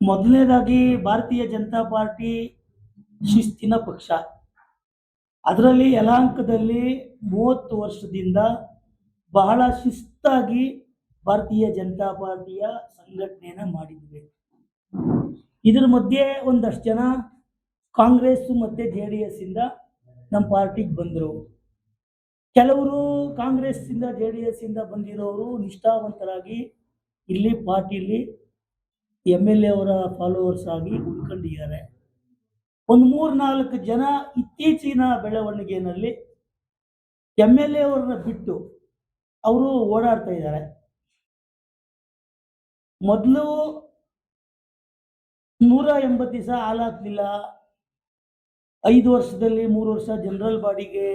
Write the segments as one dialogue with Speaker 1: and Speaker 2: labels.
Speaker 1: ಮೊದಲನೇದಾಗಿ ಭಾರತೀಯ ಜನತಾ ಪಾರ್ಟಿ ಶಿಸ್ತಿನ ಪಕ್ಷ. ಅದರಲ್ಲಿ ಯಲಹಂಕದಲ್ಲಿ 30 ವರ್ಷದಿಂದ ಬಹಳ ಶಿಸ್ತಾಗಿ ಭಾರತೀಯ ಜನತಾ ಪಾರ್ಟಿಯ ಸಂಘಟನೆಯನ್ನ ಮಾಡಿದ್ವಿ. ಇದರ ಮಧ್ಯೆ ಒಂದಷ್ಟು ಜನ ಕಾಂಗ್ರೆಸ್ ಮತ್ತೆ ಜೆಡಿಎಸ್ ಇಂದ ನಮ್ಮ ಪಾರ್ಟಿಗೆ ಬಂದರು. ಕೆಲವರು ಕಾಂಗ್ರೆಸ್ ಇಂದ ಜೆಡಿಎಸ್ ಇಂದ ಬಂದಿರೋರು ನಿಷ್ಠಾವಂತರಾಗಿ ಇಲ್ಲಿ ಪಾರ್ಟಿಲಿ MLA ಅವರ ಫಾಲೋವರ್ಸ್ ಆಗಿ ಉಳ್ಕೊಂಡಿದ್ದಾರೆ. ಒಂದು 3-4 ಜನ ಇತ್ತೀಚಿನ ಬೆಳವಣಿಗೆಯಲ್ಲಿ MLA ಅವರನ್ನ ಬಿಟ್ಟು ಅವರು ಓಡಾಡ್ತಾ ಇದ್ದಾರೆ. ಮೊದಲು 180 ದಿವಸ ಹಾಲಾಗ್ಲಿಲ್ಲ, 5 ವರ್ಷದಲ್ಲಿ 3 ವರ್ಷ ಜನರಲ್ ಬಾಡಿಗೆ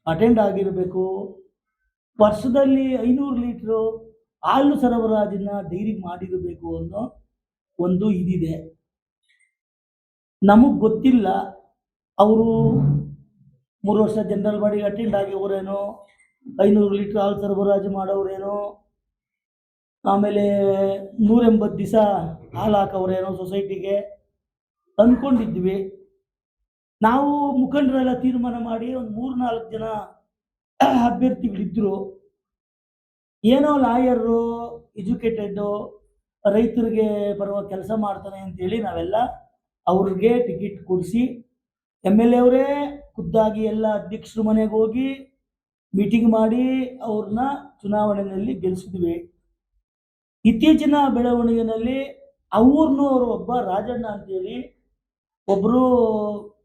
Speaker 1: ಅಟೆಂಡ್ ಆಗಿರಬೇಕು, ವರ್ಷದಲ್ಲಿ 500 ಲೀಟ್ರು ಹಾಲು ಸರಬರಾಜನ್ನ ಡೈರಿಗೆ ಮಾಡಿರಬೇಕು ಅನ್ನೋ ಒಂದು ಇದಿದೆ. ನಮಗೆ ಗೊತ್ತಿಲ್ಲ ಅವರು 3 ವರ್ಷ ಜನರಲ್ ಬಾಡಿಗೆ ಅಟೆಂಡ್ ಆಗಿವರೇನೋ, 500 ಲೀಟ್ರ್ ಹಾಲು ಸರಬರಾಜು ಮಾಡೋರೇನೋ, ಆಮೇಲೆ 180 ದಿವಸ ಹಾಲು ಹಾಕೋರೇನೋ ಸೊಸೈಟಿಗೆ ಅಂದ್ಕೊಂಡಿದ್ವಿ. ನಾವು ಮುಖಂಡರೆಲ್ಲ ತೀರ್ಮಾನ ಮಾಡಿ ಒಂದು 3-4 ಜನ ಅಭ್ಯರ್ಥಿಗಳಿದ್ರು. ಏನೋ ಲಾಯರು, ಎಜುಕೇಟೆಡ್ಡು, ರೈತರಿಗೆ ಬರುವ ಕೆಲಸ ಮಾಡ್ತಾನೆ ಅಂತೇಳಿ ನಾವೆಲ್ಲ ಅವ್ರಿಗೆ ಟಿಕೆಟ್ ಕೊಡಿಸಿ MLA ಅವರೇ ಖುದ್ದಾಗಿ ಎಲ್ಲ ಅಧ್ಯಕ್ಷರ ಮನೆಗೆ ಹೋಗಿ ಮೀಟಿಂಗ್ ಮಾಡಿ ಅವ್ರನ್ನ ಚುನಾವಣೆಯಲ್ಲಿ ಗೆಲ್ಲಿಸಿದ್ವಿ. ಇತ್ತೀಚಿನ ಬೆಳವಣಿಗೆಯಲ್ಲಿ ಅವ್ರನ್ನವರು ಒಬ್ಬ ರಾಜಣ್ಣ ಅಂತೇಳಿ ಒಬ್ಬರು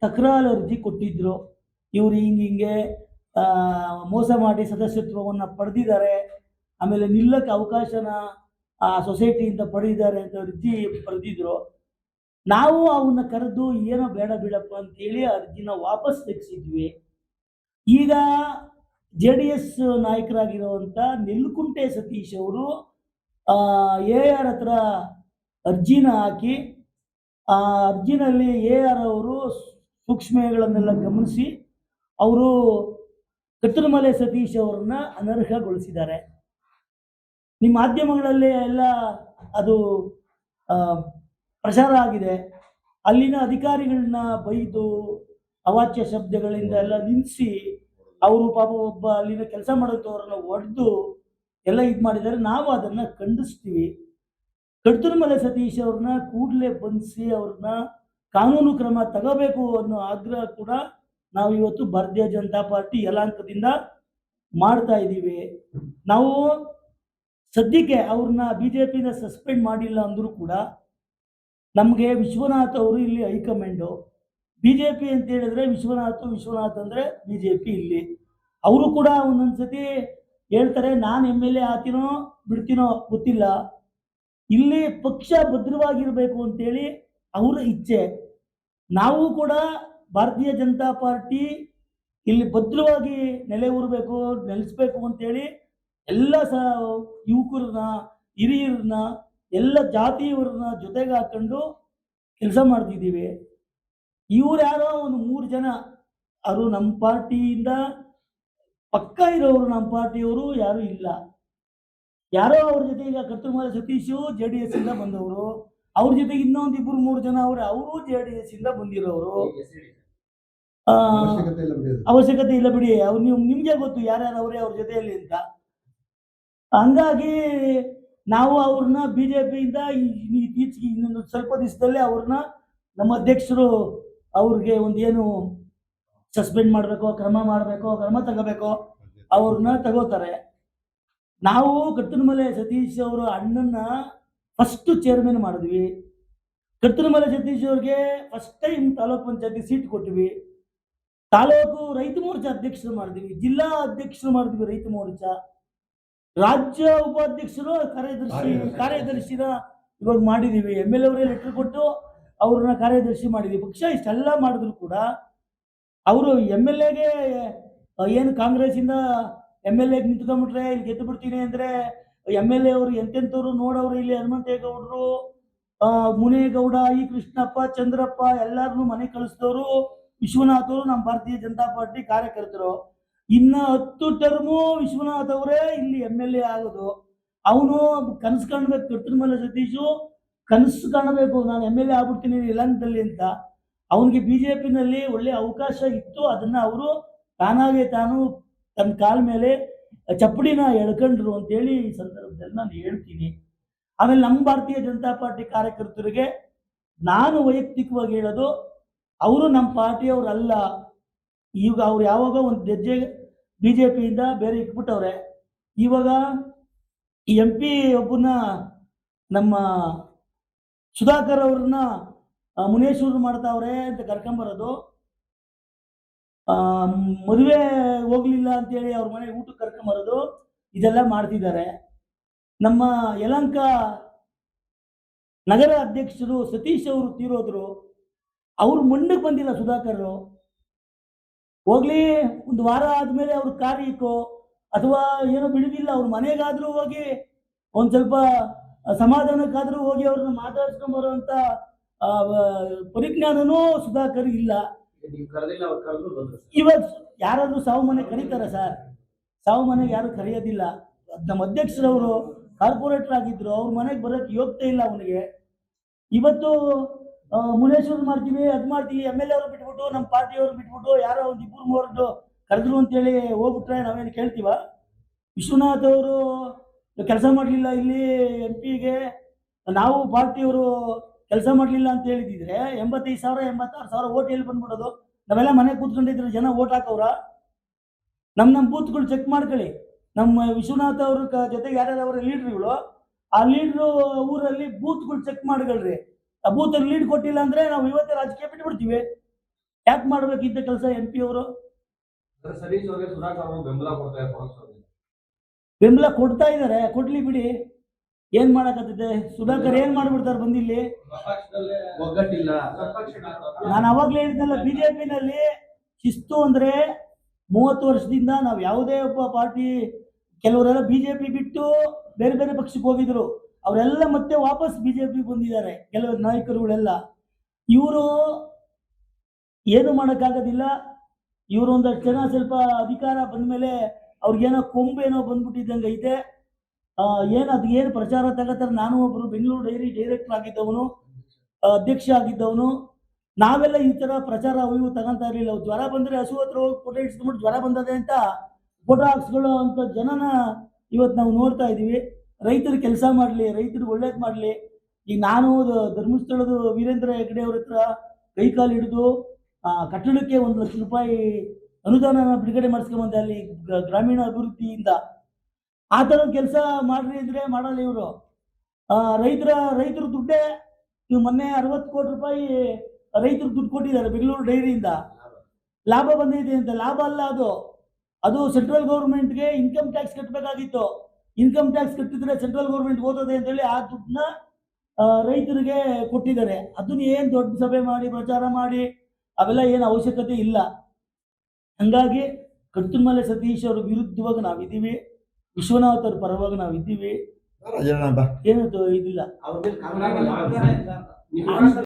Speaker 1: ತಕರಾರು ಅರ್ಜಿ ಕೊಟ್ಟಿದ್ರು. ಇವರು ಹಿಂಗೆ ಮೋಸ ಮಾಡಿ ಸದಸ್ಯತ್ವವನ್ನು ಪಡೆದಿದ್ದಾರೆ, ಆಮೇಲೆ ನಿಲ್ಲಕ್ಕೆ ಅವಕಾಶನ ಆ ಸೊಸೈಟಿಯಿಂದ ಪಡೆದಿದ್ದಾರೆ ಅಂತ ಅರ್ಜಿ ಬರೆದಿದ್ರು. ನಾವು ಅವನ್ನ ಕರೆದು ಏನೋ ಬೇಡ ಬಿಡಪ್ಪ ಅಂತೇಳಿ ಅರ್ಜಿನ ವಾಪಸ್ ತೆಗೆಸಿದ್ವಿ. ಈಗ JDS ನಾಯಕರಾಗಿರುವಂಥ ನೆಲ್ಕುಂಟೆ ಸತೀಶ್ ಅವರು AR ಹತ್ರ ಅರ್ಜಿನ ಹಾಕಿ ಆ ಅರ್ಜಿನಲ್ಲಿ AR ಅವರು ಸೂಕ್ಷ್ಮಗಳನ್ನೆಲ್ಲ ಗಮನಿಸಿ ಅವರು ಕತ್ತಲಮಲೆ ಸತೀಶ್ ಅವರನ್ನ ಅನರ್ಹಗೊಳಿಸಿದ್ದಾರೆ. ನಿಮ್ಮ ಮಾಧ್ಯಮಗಳಲ್ಲಿ ಎಲ್ಲ ಅದು ಪ್ರಚಾರ ಆಗಿದೆ. ಅಲ್ಲಿನ ಅಧಿಕಾರಿಗಳನ್ನ ಬೈದು ಅವಾಚ್ಯ ಶಬ್ದಗಳಿಂದ ಎಲ್ಲ ನಿಲ್ಲಿಸಿ ಅವರು ಪಾಪ ಒಬ್ಬ ಅಲ್ಲಿನ ಕೆಲಸ ಮಾಡೋದವ್ರನ್ನ ಹೊಡೆದು ಎಲ್ಲ ಇದು ಮಾಡಿದ್ದಾರೆ. ನಾವು ಅದನ್ನು ಖಂಡಿಸ್ತೀವಿ. ಕತ್ತಲಮಲೆ ಸತೀಶ್ ಅವ್ರನ್ನ ಕೂಡಲೇ ಬಂಧಿಸಿ ಅವ್ರನ್ನ ಕಾನೂನು ಕ್ರಮ ತಗೋಬೇಕು ಅನ್ನೋ ಆಗ್ರಹ ಕೂಡ ನಾವು ಇವತ್ತು ಭಾರತೀಯ ಜನತಾ ಪಾರ್ಟಿ ಯಲಹಂಕದಿಂದ ಮಾಡ್ತಾ ಇದ್ದೀವಿ. ನಾವು ಸದ್ಯಕ್ಕೆ ಅವ್ರನ್ನ BJPನ ಸಸ್ಪೆಂಡ್ ಮಾಡಿಲ್ಲ ಅಂದರೂ ಕೂಡ ನಮಗೆ ವಿಶ್ವನಾಥ್ ಅವರು ಇಲ್ಲಿ ಹೈಕಮಾಂಡು. BJP ಅಂತ ಹೇಳಿದ್ರೆ ವಿಶ್ವನಾಥ್ ಅಂದರೆ BJP ಇಲ್ಲಿ. ಅವರು ಕೂಡ ಒಂದೊಂದ್ಸತಿ ಹೇಳ್ತಾರೆ ನಾನು MLA ಆಗ್ತೀನೋ ಬಿಡ್ತೀನೋ ಗೊತ್ತಿಲ್ಲ, ಇಲ್ಲಿ ಪಕ್ಷ ಭದ್ರವಾಗಿರಬೇಕು ಅಂತೇಳಿ ಅವರ ಇಚ್ಛೆ. ನಾವು ಕೂಡ ಭಾರತೀಯ ಜನತಾ ಪಾರ್ಟಿ ಇಲ್ಲಿ ಭದ್ರವಾಗಿ ನೆಲೆಸಬೇಕು ಅಂತೇಳಿ ಎಲ್ಲ ಯುವಕರನ್ನ, ಹಿರಿಯರನ್ನ, ಎಲ್ಲ ಜಾತಿಯವರನ್ನ ಜೊತೆಗೆ ಹಾಕೊಂಡು ಕೆಲಸ ಮಾಡ್ತಿದ್ದೀವಿ. ಇವ್ರು ಯಾರೋ ಒಂದು 3 ಜನ ಅವರು ನಮ್ಮ ಪಾರ್ಟಿಯಿಂದ ಪಕ್ಕ ಇರೋರು, ನಮ್ಮ ಪಾರ್ಟಿಯವರು ಯಾರೂ ಇಲ್ಲ. ಯಾರೋ ಅವ್ರ ಜೊತೆ ಈಗ ಕತ್ತಲಮಲೆ ಸತೀಶು JDS ಇಂದ ಬಂದವರು, ಅವ್ರ ಜೊತೆಗೆ ಇನ್ನೊಂದು 2-3 ಜನ ಅವರು JDS ಇಂದ ಬಂದಿರೋರು. ಅವಶ್ಯಕತೆ ಇಲ್ಲ ಬಿಡಿ, ಅವ್ರು ನಿಮ್ಗೆ ಗೊತ್ತು ಯಾರ್ಯಾರು ಅವರೇ ಅವ್ರ ಜೊತೆಯಲ್ಲಿ ಅಂತ. ಹಂಗಾಗಿ ನಾವು ಅವ್ರನ್ನ BJPಯಿಂದ ಇತ್ತೀಚೆಗೆ ಇನ್ನೊಂದು ಸ್ವಲ್ಪ ದಿವಸದಲ್ಲೇ ಅವ್ರನ್ನ ನಮ್ಮ ಅಧ್ಯಕ್ಷರು ಅವ್ರಿಗೆ ಒಂದು ಏನು ಸಸ್ಪೆಂಡ್ ಮಾಡಬೇಕೋ, ಕ್ರಮ ತಗೋಬೇಕೋ ಅವ್ರನ್ನ ತಗೋತಾರೆ. ನಾವು ಕತ್ತಲಮಲೆ ಸತೀಶ್ ಅವರ ಅಣ್ಣನ್ನ ಫಸ್ಟ್ ಚೇರ್ಮನ್ ಮಾಡಿದ್ವಿ. ಕತ್ತಲಮಲೆ ಸತೀಶ್ ಅವ್ರಿಗೆ ಫಸ್ಟ್ ಟೈಮ್ ತಾಲೂಕು ಪಂಚಾಯತಿ ಸೀಟ್ ಕೊಟ್ವಿ. ತಾಲೂಕು ರೈತ ಮೋರ್ಚಾ ಅಧ್ಯಕ್ಷರು ಮಾಡಿದ್ವಿ, ಜಿಲ್ಲಾ ಅಧ್ಯಕ್ಷರು ಮಾಡಿದ್ವಿ ರೈತ ಮೋರ್ಚಾ, ರಾಜ್ಯ ಉಪಾಧ್ಯಕ್ಷರು ಕಾರ್ಯದರ್ಶಿನ ಇವಾಗ ಮಾಡಿದೀವಿ. MLA ಅವರೇ ಲೆಟರ್ ಕೊಟ್ಟು ಅವ್ರನ್ನ ಕಾರ್ಯದರ್ಶಿ ಮಾಡಿದ್ವಿ. ಪಕ್ಷ ಇಷ್ಟೆಲ್ಲ ಮಾಡಿದ್ರು ಕೂಡ ಅವರು MLAಗೆ ಏನು ಕಾಂಗ್ರೆಸ್ಸಿಂದ MLAಗೆ ನಿಂತ್ಕೊಂಡ್ಬಿಟ್ರೆ ಇಲ್ಲಿ ಗೆದ್ದು ಬಿಡ್ತೀನಿ ಅಂದರೆ MLA ಅವರು ಎಂತೆಂಥವ್ರು ನೋಡವ್ರು. ಇಲ್ಲಿ ಹನುಮಂತೇಗೌಡರು, ಮುನೇಗೌಡ, ಈ ಕೃಷ್ಣಪ್ಪ, ಚಂದ್ರಪ್ಪ ಎಲ್ಲರನ್ನೂ ಮನೆ ಕಳಿಸಿದವರು ವಿಶ್ವನಾಥ್ ಅವರು ನಮ್ಮ ಭಾರತೀಯ ಜನತಾ ಪಾರ್ಟಿ ಕಾರ್ಯಕರ್ತರು. ಇನ್ನು 10 ಟರ್ಮು ವಿಶ್ವನಾಥ್ ಅವರೇ ಇಲ್ಲಿ MLA ಆಗೋದು. ಅವನು ಕನಸು ಕಾಣ್ಬೇಕು, ಕತ್ತಲಮಲೆ ಸತೀಶು ಕನಸು ಕಾಣಬೇಕು, ನಾನು ಎಮ್ ಎಲ್ ಎ ಆಗ್ಬಿಡ್ತೀನಿ ಯಲಹಂಕದಲ್ಲಿ ಅಂತ. ಅವನಿಗೆ ಬಿಜೆಪಿನಲ್ಲಿ ಒಳ್ಳೆ ಅವಕಾಶ ಇತ್ತು, ಅದನ್ನ ಅವರು ತಾನಾಗೆ ತಾನು ತನ್ನ ಕಾಲ ಮೇಲೆ ಚಪ್ಪಡಿನ ಎಳ್ಕೊಂಡ್ರು ಅಂತೇಳಿ ಈ ಸಂದರ್ಭದಲ್ಲಿ ನಾನು ಹೇಳ್ತೀನಿ. ಆಮೇಲೆ ನಮ್ಮ ಭಾರತೀಯ ಜನತಾ ಪಾರ್ಟಿ ಕಾರ್ಯಕರ್ತರಿಗೆ ನಾನು ವೈಯಕ್ತಿಕವಾಗಿ ಹೇಳೋದು, ಅವರು ನಮ್ಮ ಪಾರ್ಟಿಯವ್ರಲ್ಲ. ಈಗ ಅವ್ರು ಯಾವಾಗ ಒಂದು ಹೆಜ್ಜೆ ಬಿಜೆಪಿಯಿಂದ ಬೇರೆ ಇಟ್ಬಿಟ್ಟವ್ರೆ. ಇವಾಗ ಈ ಎಂ ಪಿ ಒಬ್ಬನ ನಮ್ಮ ಸುಧಾಕರ್ ಅವ್ರನ್ನ ಮುನೇಶ್ವರು ಮಾಡ್ತಾವ್ರೆ ಅಂತ ಕರ್ಕೊಂಬರೋದು, ಮದುವೆ ಹೋಗ್ಲಿಲ್ಲ ಅಂತೇಳಿ ಅವ್ರ ಮನೆಗೆ ಊಟಕ್ಕೆ ಕರ್ಕೊಂಬರೋದು, ಇದೆಲ್ಲ ಮಾಡ್ತಿದ್ದಾರೆ. ನಮ್ಮ ಯಲಹಂಕ ನಗರ ಅಧ್ಯಕ್ಷರು ಸತೀಶ್ ಅವರು ತೀರೋದ್ರು, ಅವ್ರು ಮಣ್ಣಕ್ಕೆ ಬಂದಿಲ್ಲ ಸುಧಾಕರ್. ಹೋಗ್ಲಿ, ಒಂದು ವಾರ ಆದ್ಮೇಲೆ ಅವ್ರ ಕಾರ್ಯಕ್ಕೋ ಅಥವಾ ಏನೋ ಬಿಡುವಿಲ್ಲ, ಅವ್ರ ಮನೆಗಾದ್ರೂ ಹೋಗಿ ಒಂದ್ ಸ್ವಲ್ಪ ಸಮಾಧಾನಕ್ಕಾದ್ರೂ ಹೋಗಿ ಅವ್ರನ್ನ ಮಾತಾಡ್ಸ್ಕೊಂಡ್ ಬರುವಂತ ಪರಿಜ್ಞಾನನೂ ಸುಧಾಕರ್ ಇಲ್ಲ. ಇವಾಗ ಯಾರಾದ್ರೂ ಸಾವು ಮನೆ ಕರೀತಾರ ಸರ್? ಸಾವು ಮನೆಗೆ ಯಾರು ಕರೆಯೋದಿಲ್ಲ. ನಮ್ಮ ಅಧ್ಯಕ್ಷರವರು ಕಾರ್ಪೊರೇಟರ್ ಆಗಿದ್ರು, ಅವ್ರ ಮನೆಗೆ ಬರೋಕ್ಕೆ ಯೋಗ್ಯತೆ ಇಲ್ಲ ಅವನಿಗೆ. ಇವತ್ತು ಮುನೇಶ್ವರ್ ಮಾಡ್ತೀವಿ, ಅದ್ ಮಾಡ್ತೀವಿ, ಎಮ್ ಎಲ್ ಎ ಅವರು ಬಿಟ್ಬಿಟ್ಟು ನಮ್ಮ ಪಾರ್ಟಿಯವರು ಬಿಟ್ಬಿಟ್ಟು ಯಾರೋ ಒಂದು ಇಬ್ಬರು ಮೂವರದ್ದು ಕರೆದ್ರು ಅಂತೇಳಿ ಹೋಗ್ಬಿಟ್ರೆ ನಾವೇನು ಕೇಳ್ತೀವ? ವಿಶ್ವನಾಥ್ ಅವರು ಕೆಲಸ ಮಾಡಲಿಲ್ಲ ಇಲ್ಲಿ ಎಂ ಪಿಗೆ, ನಾವು ಪಾರ್ಟಿಯವರು ಕೆಲಸ ಮಾಡಲಿಲ್ಲ ಅಂತ ಹೇಳಿದ್ರೆ 85,000 86,000 ಓಟ್ ಎಲ್ಲಿ ಬಂದ್ಬಿಡೋದು? ನಾವೆಲ್ಲ ಮನೆಗೆ ಕೂತ್ಕೊಂಡಿದ್ರೆ ಜನ ಓಟ್ ಹಾಕವ್ರ? ನಮ್ಮ ಬೂತ್ಗಳು ಚೆಕ್ ಮಾಡ್ಕೊಳ್ಳಿ. ನಮ್ಮ ವಿಶ್ವನಾಥ್ ಅವ್ರ ಜೊತೆಗೆ ಯಾರ್ಯಾರವ್ರ ಲೀಡ್ರುಗಳು, ಆ ಲೀಡ್ರು ಊರಲ್ಲಿ ಬೂತ್ಗಳು ಚೆಕ್ ಮಾಡ್ಕೊಳ್ರಿ. ಆ ಬೂತಲ್ಲಿ ಲೀಡ್ ಕೊಟ್ಟಿಲ್ಲ ಅಂದ್ರೆ ನಾವು ಇವತ್ತೇ ರಾಜಕೀಯ ಬಿಟ್ಬಿಡ್ತೀವಿ. ಯಾಕೆ ಮಾಡ್ಬೇಕಿದ್ದ ಕೆಲಸ ಎಂ ಪಿ ಅವರು? ಬೆಂಬಲ ಕೊಡ್ತಾ ಇದಾರೆ, ಕೊಡ್ಲಿ ಬಿಡಿ, ಏನ್ ಮಾಡಕತ್ತಿದೆ? ಸುಧಾಕರ್ ಏನ್ ಮಾಡ್ಬಿಡ್ತಾರೆ ಬಂದಿಲ್ಲಿ? ನಾನು ಅವಾಗ್ಲೇ ಹೇಳಿದ್ನಲ್ಲ, ಬಿಜೆಪಿನಲ್ಲಿ ಶಿಸ್ತು ಅಂದ್ರೆ 30 ವರ್ಷದಿಂದ ನಾವು ಯಾವುದೇ ಒಬ್ಬ ಪಾರ್ಟಿ, ಕೆಲವರೆಲ್ಲ ಬಿಜೆಪಿ ಬಿಟ್ಟು ಬೇರೆ ಬೇರೆ ಪಕ್ಷಕ್ಕೆ ಹೋಗಿದ್ರು, ಅವರೆಲ್ಲ ಮತ್ತೆ ವಾಪಸ್ ಬಿಜೆಪಿ ಬಂದಿದ್ದಾರೆ ಕೆಲವರು ನಾಯಕರುಗಳೆಲ್ಲ. ಇವರು ಏನು ಮಾಡೋಕ್ಕಾಗೋದಿಲ್ಲ. ಇವರು ಒಂದಷ್ಟು ಜನ ಸ್ವಲ್ಪ ಅಧಿಕಾರ ಬಂದ್ಮೇಲೆ ಅವ್ರಿಗೇನೋ ಕೊಂಬೇನೋ ಬಂದ್ಬಿಟ್ಟಿದ್ದಂಗೆ ಐತೆ. ಏನು ಪ್ರಚಾರ ತಗೋತಾರೆ. ನಾನು ಒಬ್ರು ಬೆಂಗಳೂರು ಡೈರಿ ಡೈರೆಕ್ಟರ್ ಆಗಿದ್ದವನು, ಅಧ್ಯಕ್ಷ ಆಗಿದ್ದವನು. ನಾವೆಲ್ಲ ಈ ತರ ಪ್ರಚಾರ ಇವು ತಗೊಂತಾ ಇರಲಿಲ್ಲ. ಜ್ವರ ಬಂದ್ರೆ ಹಸು ಹತ್ರ ಹೋಗಿ ಫೋಟೋ ಇಡ್ಸ್ಕೊಂಡ್ಬಿಟ್ಟು ಜ್ವರ ಬಂದದೆ ಅಂತ ಫೋಟೋ ಹಾಕ್ಸ್ಕೊಳ್ಳೋ ಅಂತ ಜನನ ಇವತ್ತು ನಾವು ನೋಡ್ತಾ ಇದೀವಿ. ರೈತರು ಕೆಲಸ ಮಾಡಲಿ, ರೈತರು ಒಳ್ಳೇದು ಮಾಡಲಿ. ಈಗ ನಾನು ಧರ್ಮಸ್ಥಳದ ವೀರೇಂದ್ರ ಹೆಗ್ಗಡೆ ಅವ್ರ ಹತ್ರ ಕೈಕಾಲು ಹಿಡಿದು ಕಟ್ಟಡಕ್ಕೆ 1 ಲಕ್ಷ ರೂಪಾಯಿ ಅನುದಾನ ಬಿಡುಗಡೆ ಮಾಡಿಸ್ಕೊಂಬಂದೆ ಅಲ್ಲಿ ಗ್ರಾಮೀಣ ಅಭಿವೃದ್ಧಿಯಿಂದ. ಆ ಥರ ಕೆಲಸ ಮಾಡ್ರಿ ಅಂದ್ರೆ ಮಾಡಲ್ಲ ಇವರು. ರೈತರು ದುಡ್ಡೇ, ಇವು ಮೊನ್ನೆ 60 ಕೋಟಿ ರೂಪಾಯಿ ರೈತರು ದುಡ್ಡು ಕೊಟ್ಟಿದ್ದಾರೆ ಬೆಂಗಳೂರು ಡೈರಿಯಿಂದ. ಲಾಭ ಬಂದಿದೆ ಅಂತ. ಲಾಭ ಅಲ್ಲ ಅದು ಸೆಂಟ್ರಲ್ ಗೌರ್ಮೆಂಟ್ಗೆ ಇನ್ಕಮ್ ಟ್ಯಾಕ್ಸ್ ಕಟ್ಟಬೇಕಾಗಿತ್ತು. ಇನ್ಕಮ್ ಟ್ಯಾಕ್ಸ್ ಕಟ್ಟಿದ್ರೆ ಸೆಂಟ್ರಲ್ ಗೌರ್ಮೆಂಟ್ ಓದೋದೆ ಅಂತೇಳಿ ಆ ದುಡ್ಡನ್ನ ರೈತರಿಗೆ ಕೊಟ್ಟಿದ್ದಾರೆ. ಅದನ್ನ ಏನು ದೊಡ್ಡ ಸಭೆ ಮಾಡಿ ಪ್ರಚಾರ ಮಾಡಿ ಅವೆಲ್ಲ ಏನು ಅವಶ್ಯಕತೆ ಇಲ್ಲ. ಹಂಗಾಗಿ ಕಟ್ಟುಮಲೆ ಸತೀಶ್ ಅವ್ರ ವಿರುದ್ಧವಾಗಿ ನಾವಿದ್ದೀವಿ, ವಿಶ್ವನಾಥ್ ಅವ್ರ ಪರವಾಗಿ ನಾವಿದ್ದೀವಿ. ಏನು ಇದಿಲ್ಲ.